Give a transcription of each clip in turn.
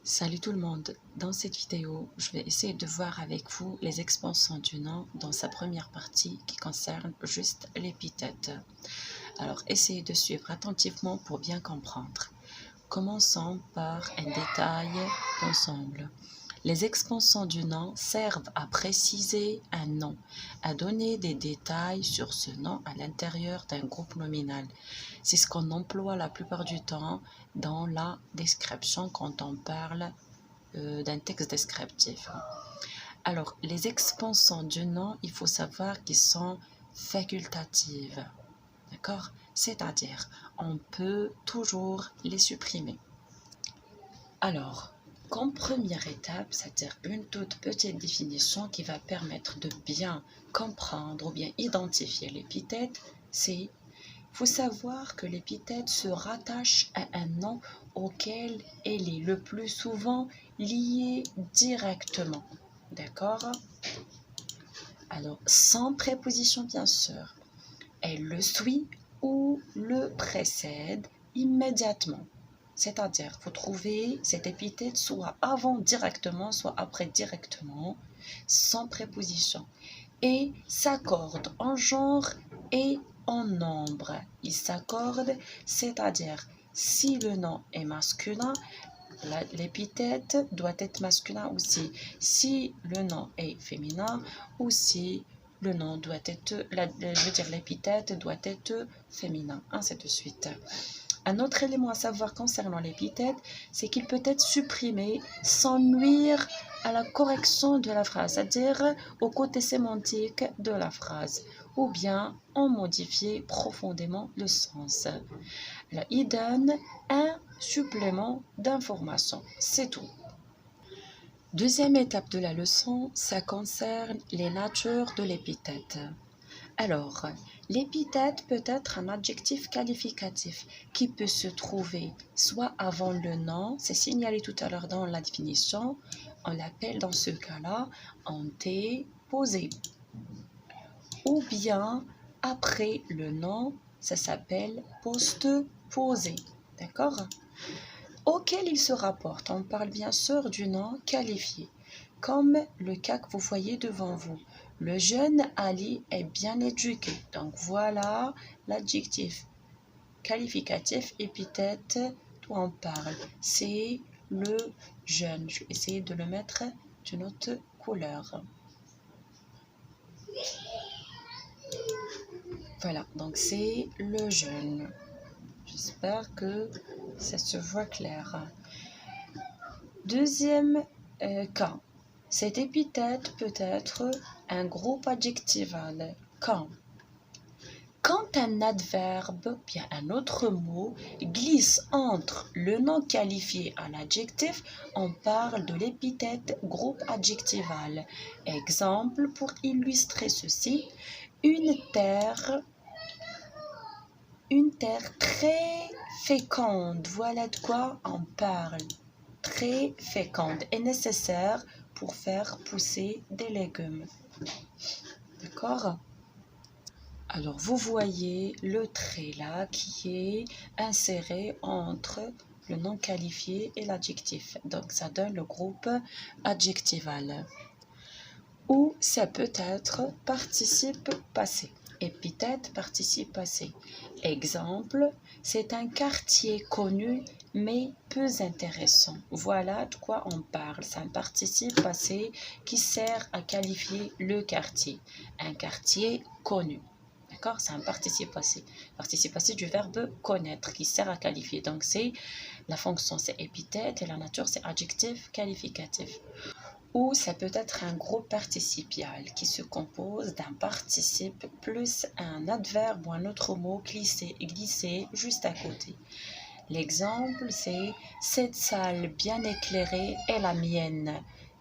Salut tout le monde, dans cette vidéo, je vais essayer de voir avec vous les expansions du nom dans sa première partie qui concerne juste l'épithète. Alors essayez de suivre attentivement pour bien comprendre. Commençons par un détail d'ensemble. Les expansions du nom servent à préciser un nom, à donner des détails sur ce nom à l'intérieur d'un groupe nominal. C'est ce qu'on emploie la plupart du temps dans la description quand on parle d'un texte descriptif. Alors, les expansions du nom, il faut savoir qu'ils sont facultatives. D'accord? C'est-à-dire, on peut toujours les supprimer. Alors, comme première étape, c'est-à-dire une toute petite définition qui va permettre de bien comprendre ou bien identifier l'épithète, c'est il faut savoir que l'épithète se rattache à un nom auquel elle est le plus souvent liée directement. D'accord? Alors, sans préposition bien sûr. Elle le suit ou le précède immédiatement. C'est-à-dire, il faut trouver cette épithète soit avant directement, soit après directement, sans préposition. Et s'accorde en genre et en nombre. Il s'accorde, c'est-à-dire, si le nom est masculin, l'épithète doit être masculin aussi. Si le nom est féminin, aussi le nom doit être, l'épithète doit être féminin, ainsi de suite. Un autre élément à savoir concernant l'épithète, c'est qu'il peut être supprimé sans nuire à la correction de la phrase, c'est-à-dire au côté sémantique de la phrase, ou bien en modifier profondément le sens. Là, il donne un supplément d'information, c'est tout. Deuxième étape de la leçon, ça concerne les natures de l'épithète. Alors, l'épithète peut être un adjectif qualificatif qui peut se trouver soit avant le nom, c'est signalé tout à l'heure dans la définition, on l'appelle dans ce cas-là antéposé, ou bien après le nom, ça s'appelle postposé, d'accord? Auquel il se rapporte, on parle bien sûr du nom qualifié, comme le cas que vous voyez devant vous. Le jeune Ali est bien éduqué. Donc voilà l'adjectif qualificatif épithète dont on parle. C'est le jeune. Je vais essayer de le mettre d'une autre couleur. Voilà, donc c'est le jeune. J'espère que ça se voit clair. Deuxième cas. Cette épithète peut être un groupe adjectival. Quand un adverbe, bien un autre mot, glisse entre le nom qualifié et l'adjectif, on parle de l'épithète groupe adjectival. Exemple pour illustrer ceci, une terre très féconde. Voilà de quoi on parle. Très féconde est nécessaire pour faire pousser des légumes. D'accord? Alors, vous voyez le trait là qui est inséré entre le nom qualifié et l'adjectif. Donc, ça donne le groupe adjectival. Ou ça peut être participe passé. Épithète, participe passé. Exemple, c'est un quartier connu mais peu intéressant. Voilà de quoi on parle. C'est un participe passé qui sert à qualifier le quartier. Un quartier connu. D'accord? C'est un participe passé. Participe passé du verbe connaître qui sert à qualifier. Donc, c'est la fonction, c'est épithète et la nature, c'est adjectif qualificatif. Ou ça peut être un groupe participial qui se compose d'un participe plus un adverbe ou un autre mot glissé juste à côté. L'exemple, c'est « Cette salle bien éclairée est la mienne ».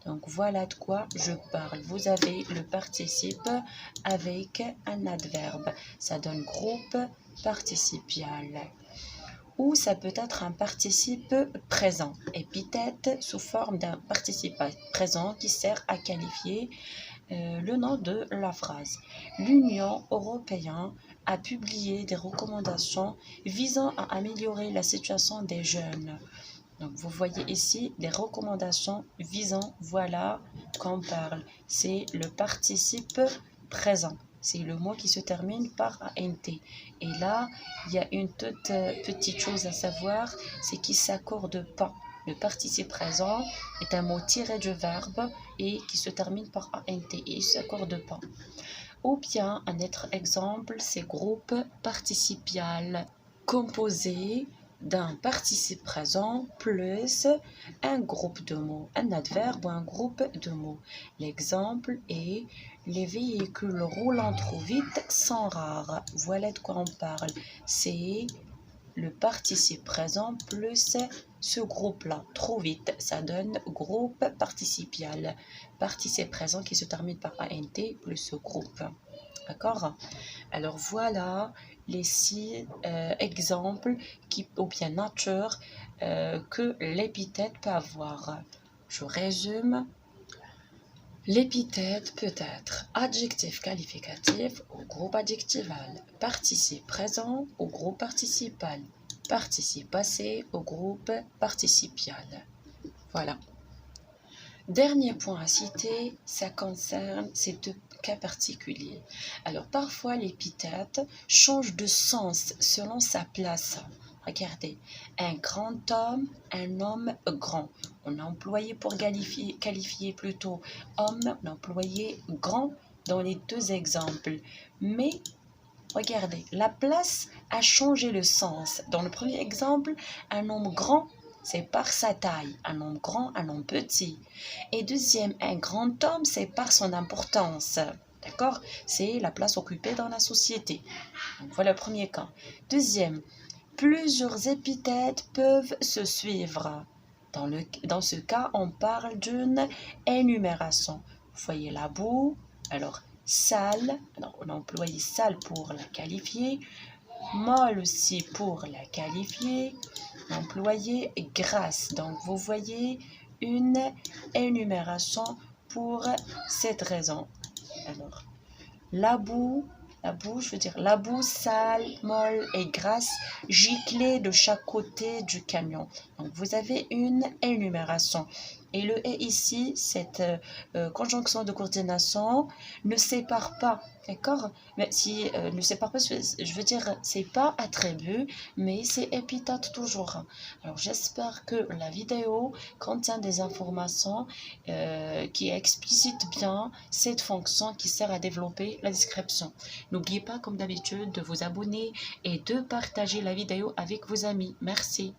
Donc, voilà de quoi je parle. Vous avez le participe avec un adverbe. Ça donne groupe participial. Ou ça peut être un participe présent, épithète sous forme d'un participe présent qui sert à qualifier le nom de la phrase. L'Union européenne a publié des recommandations visant à améliorer la situation des jeunes. Donc, vous voyez ici les recommandations visant, voilà, qu'on parle. C'est le participe présent. C'est le mot qui se termine par ANT. Et là, il y a une toute petite chose à savoir, c'est qu'il ne s'accorde pas. Le participe présent est un mot tiré du verbe et qui se termine par ANT et il ne s'accorde pas. Ou bien, un autre exemple, c'est groupe participial composé d'un participe présent plus un groupe de mots, un adverbe ou un groupe de mots. L'exemple est les véhicules roulant trop vite sont rares. Voilà de quoi on parle. C'est le participe présent plus ce groupe-là. Trop vite, ça donne groupe participial. Participe présent qui se termine par ANT plus ce groupe. D'accord? Alors voilà les 6 exemples ou bien nature que l'épithète peut avoir. Je résume. L'épithète peut être adjectif qualificatif au groupe adjectival, participe présent au groupe participal, participe passé au groupe participial. Voilà. Dernier point à citer, ça concerne ces 2 cas particuliers. Alors parfois l'épithète change de sens selon sa place. Regardez, un grand homme, un homme grand. On a employé pour qualifier plutôt homme, on a employé grand dans les 2 exemples. Mais regardez, la place a changé le sens. Dans le premier exemple, un homme grand, c'est par sa taille. Un homme grand, un homme petit. Et deuxième, un grand homme, c'est par son importance. D'accord? C'est la place occupée dans la société. Donc, voilà le premier cas. Deuxième, plusieurs épithètes peuvent se suivre. Dans ce cas, on parle d'une énumération. Vous voyez la boue, alors sale, alors on a employé sale pour la qualifier, molle aussi pour la qualifier, employé grasse. Donc vous voyez une énumération pour cette raison. Alors, la boue, je veux dire la boue sale, molle et grasse, giclée de chaque côté du camion. Donc vous avez une énumération. Et le et ici, cette conjonction de coordination ne sépare pas, d'accord? Mais si ne sépare pas, je veux dire, c'est pas attribut, mais c'est épithète toujours. Alors j'espère que la vidéo contient des informations qui explicitent bien cette fonction qui sert à développer la description. N'oubliez pas, comme d'habitude, de vous abonner et de partager la vidéo avec vos amis. Merci.